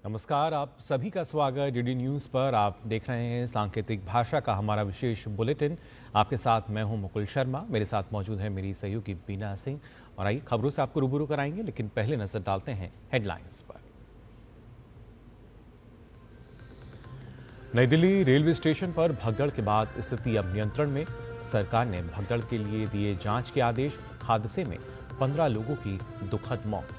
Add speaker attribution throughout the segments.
Speaker 1: नमस्कार, आप सभी का स्वागत डीडी न्यूज़ पर। आप देख रहे हैं सांकेतिक भाषा का हमारा विशेष बुलेटिन। आपके साथ मैं हूं मुकुल शर्मा, मेरे साथ मौजूद है मेरी सहयोगी बीना सिंह। और आइए खबरों से आपको रूबरू कराएंगे, लेकिन पहले नजर डालते हैं हेडलाइंस पर। नई दिल्ली रेलवे स्टेशन पर भगदड़ के बाद स्थिति अब नियंत्रण में। सरकार ने भगदड़ के लिए दिए जांच के आदेश। हादसे में 15 लोगों की दुखद मौत।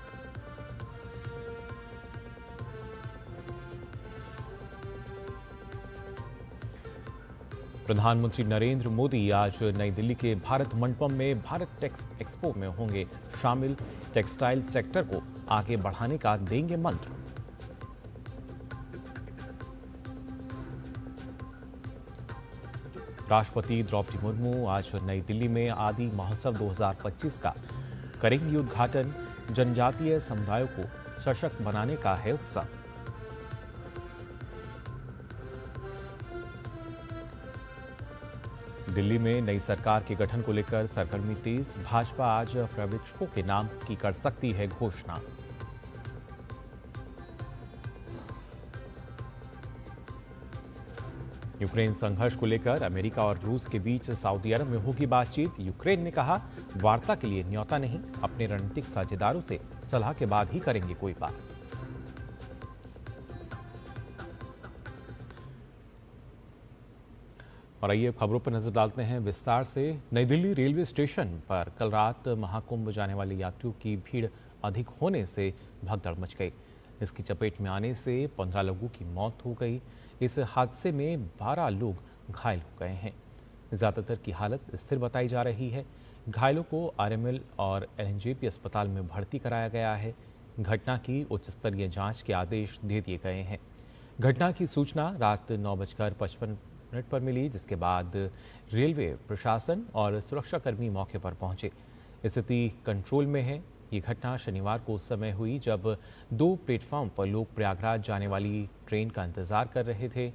Speaker 1: प्रधानमंत्री नरेंद्र मोदी आज नई दिल्ली के भारत मंडपम में भारत टेक्स एक्सपो में होंगे शामिल। टेक्सटाइल सेक्टर को आगे बढ़ाने का देंगे मंत्र। राष्ट्रपति द्रौपदी मुर्मू आज नई दिल्ली में आदि महोत्सव 2025 का करेंगी उद्घाटन। जनजातीय समुदायों को सशक्त बनाने का है उत्साह। दिल्ली में नई सरकार के गठन को लेकर सरगर्मी तेज। भाजपा आज पर्यवेक्षकों के नाम की कर सकती है घोषणा। यूक्रेन संघर्ष को लेकर अमेरिका और रूस के बीच सऊदी अरब में होगी बातचीत। यूक्रेन ने कहा, वार्ता के लिए न्योता नहीं, अपने रणनीतिक साझेदारों से सलाह के बाद ही करेंगे कोई बात। और आइए खबरों पर नजर डालते हैं विस्तार से। नई दिल्ली रेलवे स्टेशन पर कल रात महाकुंभ जाने वाले यात्रियों की भीड़ अधिक होने से भगदड़ मच गई। इसकी चपेट में आने से 15 लोगों की मौत हो गई। इस हादसे में 12 लोग घायल हो गए हैं। ज़्यादातर की हालत स्थिर बताई जा रही है। घायलों को आरएमएल और एलएनजेपी अस्पताल में भर्ती कराया गया है। घटना की उच्च स्तरीय जाँच के आदेश दे दिए गए हैं। घटना की सूचना रात 9:55 पर मिली, जिसके बाद रेलवे प्रशासन और सुरक्षाकर्मी मौके पर पहुंचे। स्थिति कंट्रोल में है। ये घटना शनिवार को उस समय हुई जब 2 प्लेटफॉर्म पर लोग प्रयागराज जाने वाली ट्रेन का इंतजार कर रहे थे।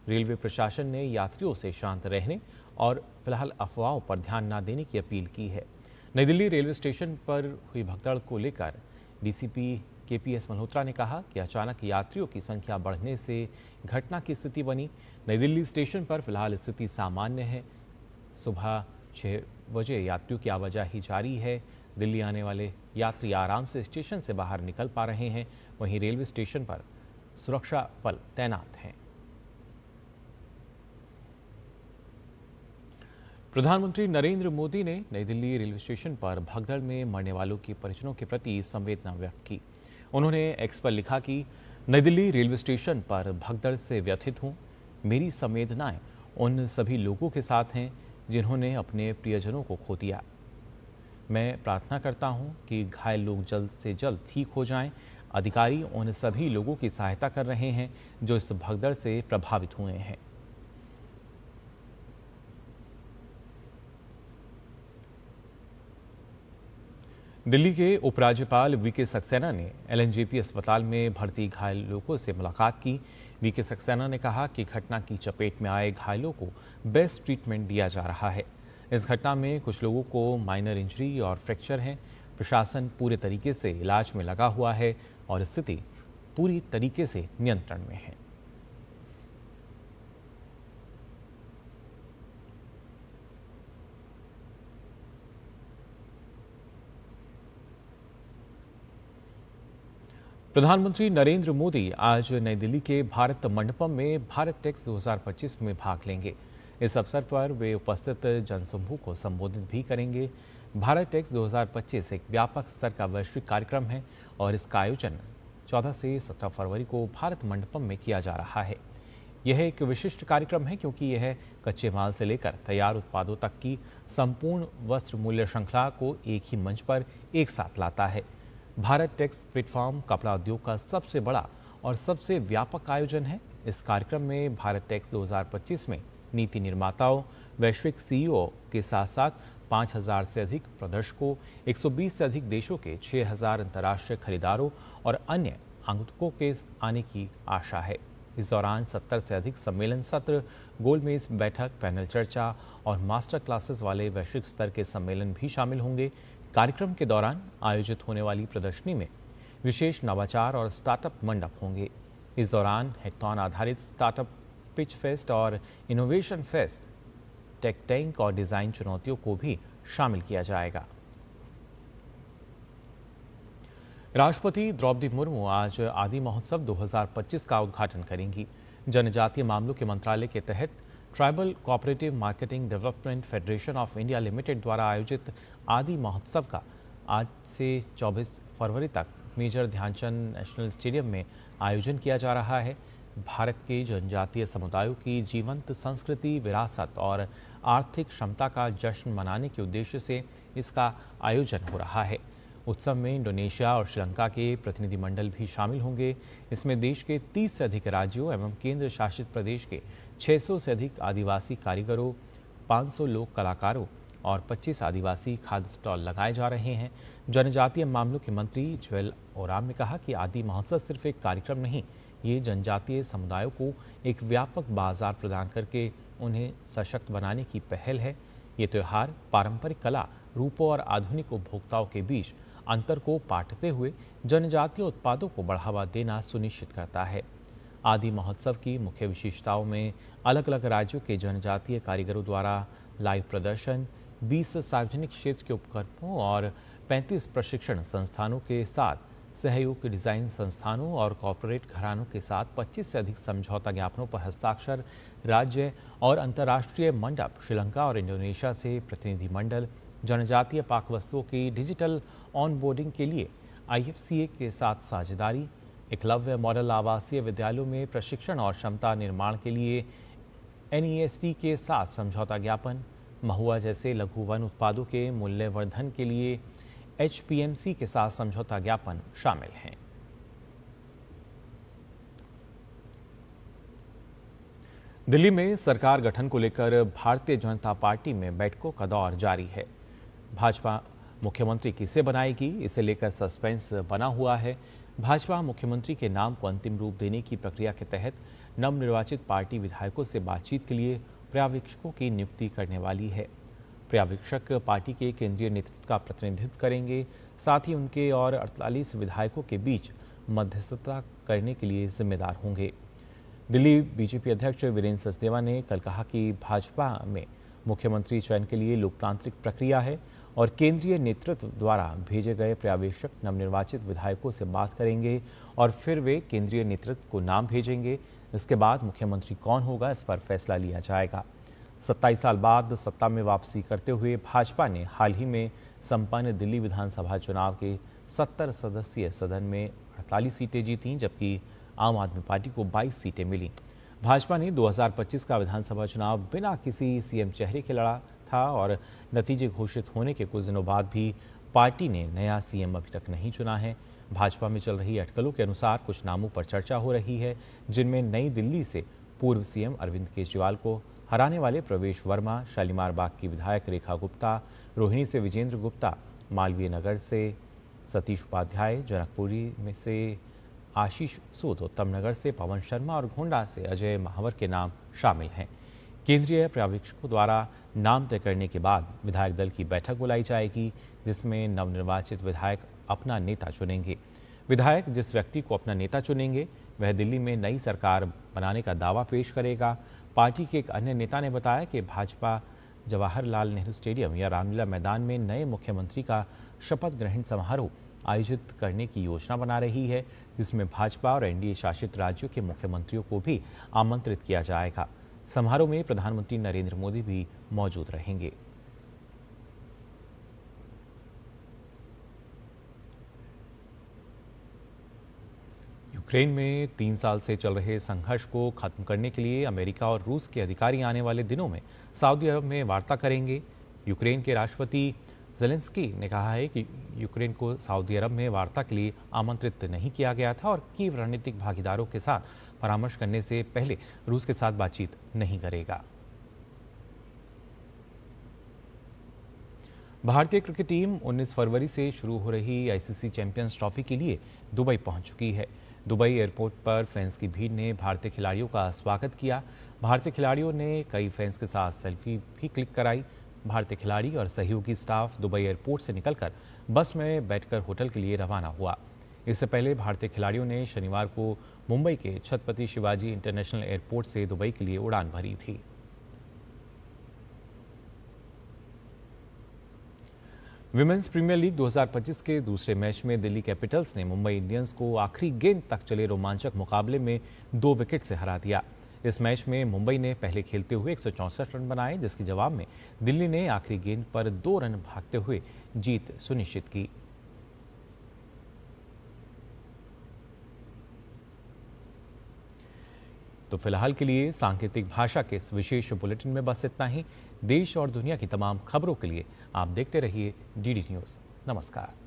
Speaker 1: रेलवे प्रशासन ने यात्रियों से शांत रहने और फिलहाल अफवाहों पर ध्यान न देने की अपील की है। नई दिल्ली रेलवे स्टेशन पर हुई भगदड़ को लेकर डीसीपी केपीएस मल्होत्रा ने कहा कि अचानक यात्रियों की संख्या बढ़ने से घटना की स्थिति बनी। नई दिल्ली स्टेशन पर फिलहाल स्थिति सामान्य है। सुबह 6 बजे यात्रियों की आवाजाही जारी है। दिल्ली आने वाले यात्री आराम से स्टेशन से बाहर निकल पा रहे हैं। वहीं रेलवे स्टेशन पर सुरक्षा बल तैनात हैं। प्रधानमंत्री नरेंद्र मोदी ने नई दिल्ली रेलवे स्टेशन पर भगदड़ में मरने वालों के परिजनों के प्रति संवेदना व्यक्त की। उन्होंने एक्स पर लिखा कि नई दिल्ली रेलवे स्टेशन पर भगदड़ से व्यथित हूं। मेरी संवेदनाएं उन सभी लोगों के साथ हैं जिन्होंने अपने प्रियजनों को खो दिया। मैं प्रार्थना करता हूं कि घायल लोग जल्द से जल्द ठीक हो जाएं। अधिकारी उन सभी लोगों की सहायता कर रहे हैं जो इस भगदड़ से प्रभावित हुए हैं। दिल्ली के उपराज्यपाल वीके सक्सेना ने एलएनजेपी अस्पताल में भर्ती घायल लोगों से मुलाकात की। वीके सक्सेना ने कहा कि घटना की चपेट में आए घायलों को बेस्ट ट्रीटमेंट दिया जा रहा है। इस घटना में कुछ लोगों को माइनर इंजरी और फ्रैक्चर है। प्रशासन पूरे तरीके से इलाज में लगा हुआ है और स्थिति पूरी तरीके से नियंत्रण में है। प्रधानमंत्री नरेंद्र मोदी आज नई दिल्ली के भारत मंडपम में भारत टेक्स 2025 में भाग लेंगे। इस अवसर पर वे उपस्थित जनसमूह को संबोधित भी करेंगे। भारत टेक्स 2025 एक व्यापक स्तर का वैश्विक कार्यक्रम है और इसका आयोजन 14 से 17 फरवरी को भारत मंडपम में किया जा रहा है। यह एक विशिष्ट कार्यक्रम है क्योंकि यह कच्चे माल से लेकर तैयार उत्पादों तक की संपूर्ण वस्त्र मूल्य श्रृंखला को एक ही मंच पर एक साथ लाता है। भारत टेक्स प्लेटफॉर्म कपड़ा उद्योग का सबसे बड़ा और सबसे व्यापक आयोजन है। इस कार्यक्रम में भारत टेक्स 2025 में नीति निर्माताओं, वैश्विक सीईओ के साथ साथ 5000 से अधिक प्रदर्शकों, 120 से अधिक देशों के 6000 अंतर्राष्ट्रीय खरीदारों और अन्य आगंतुकों के आने की आशा है। इस दौरान 70 से अधिक सम्मेलन सत्र, गोलमेज बैठक, पैनल चर्चा और मास्टर क्लासेस वाले वैश्विक स्तर के सम्मेलन भी शामिल होंगे। कार्यक्रम के दौरान आयोजित होने वाली प्रदर्शनी में विशेष नवाचार और स्टार्टअप मंडप होंगे। इस दौरान हैकाथॉन आधारित स्टार्टअप पिच फेस्ट और इनोवेशन फेस्ट, टेक टैंक और डिजाइन चुनौतियों को भी शामिल किया जाएगा। राष्ट्रपति द्रौपदी मुर्मू आज आदि महोत्सव 2025 का उद्घाटन करेंगी। जनजातीय मामलों के मंत्रालय के तहत tribal cooperative marketing development federation of India limited द्वारा आयोजित आदि महोत्सव का आज से 24 फरवरी तक मेजर ध्यानचंद नेशनल स्टेडियम में आयोजन किया जा रहा है। भारत के जनजातीय समुदायों की जीवंत संस्कृति, विरासत और आर्थिक क्षमता का जश्न मनाने के उद्देश्य से इसका आयोजन हो रहा है। उत्सव में इंडोनेशिया और श्रीलंका के प्रतिनिधिमंडल भी शामिल होंगे। इसमें देश के 30 से अधिक राज्यों एवं केंद्र शासित प्रदेश के 600 से अधिक आदिवासी कारीगरों, 500 लोक कलाकारों और 25 आदिवासी खाद्य स्टॉल लगाए जा रहे हैं। जनजातीय मामलों के मंत्री जुएल ओराम ने कहा कि आदि महोत्सव सिर्फ एक कार्यक्रम नहीं, ये जनजातीय समुदायों को एक व्यापक बाजार प्रदान करके उन्हें सशक्त बनाने की पहल है। ये त्यौहार पारंपरिक कला, रूपों और आधुनिक उपभोक्ताओं के बीच अंतर को पाटते हुए जनजातीय उत्पादों को बढ़ावा देना सुनिश्चित करता है। आदि महोत्सव की मुख्य विशेषताओं में अलग अलग राज्यों के जनजातीय कारीगरों द्वारा लाइव प्रदर्शन, 20 सार्वजनिक क्षेत्र के उपक्रमों और 35 प्रशिक्षण संस्थानों के साथ सहयोग के डिजाइन संस्थानों और कॉरपोरेट घरानों के साथ 25 से अधिक समझौता ज्ञापनों पर हस्ताक्षर, राज्य और अंतर्राष्ट्रीय मंडप, श्रीलंका और इंडोनेशिया से प्रतिनिधिमंडल, जनजातीय पाक वस्तुओं की डिजिटल ऑनबोर्डिंग के लिए IFCA के साथ साझेदारी, एकलव्य मॉडल आवासीय विद्यालयों में प्रशिक्षण और क्षमता निर्माण के लिए NEST के साथ समझौता ज्ञापन, महुआ जैसे लघु वन उत्पादों के मूल्यवर्धन के लिए HPMC के साथ समझौता ज्ञापन शामिल हैं। दिल्ली में सरकार गठन को लेकर भारतीय जनता पार्टी में बैठकों का दौर जारी है। भाजपा मुख्यमंत्री किसे बनाएगी, इसे लेकर सस्पेंस बना हुआ है। भाजपा मुख्यमंत्री के नाम को अंतिम रूप देने की प्रक्रिया के तहत नवनिर्वाचित पार्टी विधायकों से बातचीत के लिए पर्यवेक्षकों की नियुक्ति करने वाली है। पर्यवेक्षक पार्टी के केंद्रीय नेतृत्व का प्रतिनिधित्व करेंगे, साथ ही उनके और 48 विधायकों के बीच मध्यस्थता करने के लिए जिम्मेदार होंगे। दिल्ली बीजेपी अध्यक्ष वीरेंद्र सचदेवा ने कल कहा कि भाजपा में मुख्यमंत्री चयन के लिए लोकतांत्रिक प्रक्रिया है और केंद्रीय नेतृत्व द्वारा भेजे गए पर्यवेक्षक नवनिर्वाचित विधायकों से बात करेंगे और फिर वे केंद्रीय नेतृत्व को नाम भेजेंगे। इसके बाद मुख्यमंत्री कौन होगा, इस पर फैसला लिया जाएगा। 27 साल बाद सत्ता में वापसी करते हुए भाजपा ने हाल ही में संपन्न दिल्ली विधानसभा चुनाव के 70 सदस्यीय सदन में 48 सीटें जीतीं, जबकि आम आदमी पार्टी को 22 सीटें मिलीं। भाजपा ने 2025 का विधानसभा चुनाव बिना किसी सीएम चेहरे के लड़ा था और नतीजे घोषित होने के कुछ दिनों बाद भी पार्टी ने नया सीएम अभी तक नहीं चुना है। भाजपा में चल रही अटकलों के अनुसार कुछ नामों पर चर्चा हो रही है, जिनमें नई दिल्ली से पूर्व सीएम अरविंद केजरीवाल को हराने वाले प्रवेश वर्मा, शालीमार बाग की विधायक रेखा गुप्ता, रोहिणी से विजेंद्र गुप्ता, मालवीय नगर से सतीश उपाध्याय, जनकपुरी में से आशीष सूद, उत्तम नगर से पवन शर्मा और गोंडा से अजय महावर के नाम शामिल हैं। केंद्रीय पर्यवेक्षकों द्वारा नाम तय करने के बाद विधायक दल की बैठक बुलाई जाएगी, जिसमें नवनिर्वाचित विधायक अपना नेता चुनेंगे। विधायक जिस व्यक्ति को अपना नेता चुनेंगे वह दिल्ली में नई सरकार बनाने का दावा पेश करेगा। पार्टी के एक अन्य नेता ने बताया कि भाजपा जवाहरलाल नेहरू स्टेडियम या रामलीला मैदान में नए मुख्यमंत्री का शपथ ग्रहण समारोह आयोजित करने की योजना बना रही है, जिसमें भाजपा और एनडीए शासित राज्यों के मुख्यमंत्रियों को भी आमंत्रित किया जाएगा। समारोह में प्रधानमंत्री नरेंद्र मोदी भी मौजूद रहेंगे। यूक्रेन में 3 साल से चल रहे संघर्ष को खत्म करने के लिए अमेरिका और रूस के अधिकारी आने वाले दिनों में सऊदी अरब में वार्ता करेंगे। यूक्रेन के राष्ट्रपति ज़ेलेंस्की ने कहा है कि यूक्रेन को सऊदी अरब में वार्ता के लिए आमंत्रित नहीं किया गया था और कीव रणनीतिक भागीदारों के साथ परामर्श करने से पहले रूस के साथ बातचीत नहीं करेगा। भारतीय क्रिकेट टीम 19 फरवरी से शुरू हो रही ICC चैंपियंस ट्रॉफी के लिए दुबई पहुंच चुकी है। दुबई एयरपोर्ट पर फैंस की भीड़ ने भारतीय खिलाड़ियों का स्वागत किया। भारतीय खिलाड़ियों ने कई फैंस के साथ सेल्फी भी क्लिक कराई। भारतीय खिलाड़ी और सहयोगी स्टाफ दुबई एयरपोर्ट से निकलकर बस में बैठकर होटल के लिए रवाना हुआ। इससे पहले भारतीय खिलाड़ियों ने शनिवार को मुंबई के छत्रपति शिवाजी इंटरनेशनल एयरपोर्ट से दुबई के लिए उड़ान भरी थी। विमेंस प्रीमियर लीग 2025 के दूसरे मैच में दिल्ली कैपिटल्स ने मुंबई इंडियंस को आखिरी गेंद तक चले रोमांचक मुकाबले में 2 विकेट से हरा दिया। इस मैच में मुंबई ने पहले खेलते हुए 164 रन बनाए, जिसके जवाब में दिल्ली ने आखिरी गेंद पर 2 रन भागते हुए जीत सुनिश्चित की। तो फिलहाल के लिए सांकेतिक भाषा के इस विशेष बुलेटिन में बस इतना ही। देश और दुनिया की तमाम खबरों के लिए आप देखते रहिए डीडी न्यूज़। नमस्कार।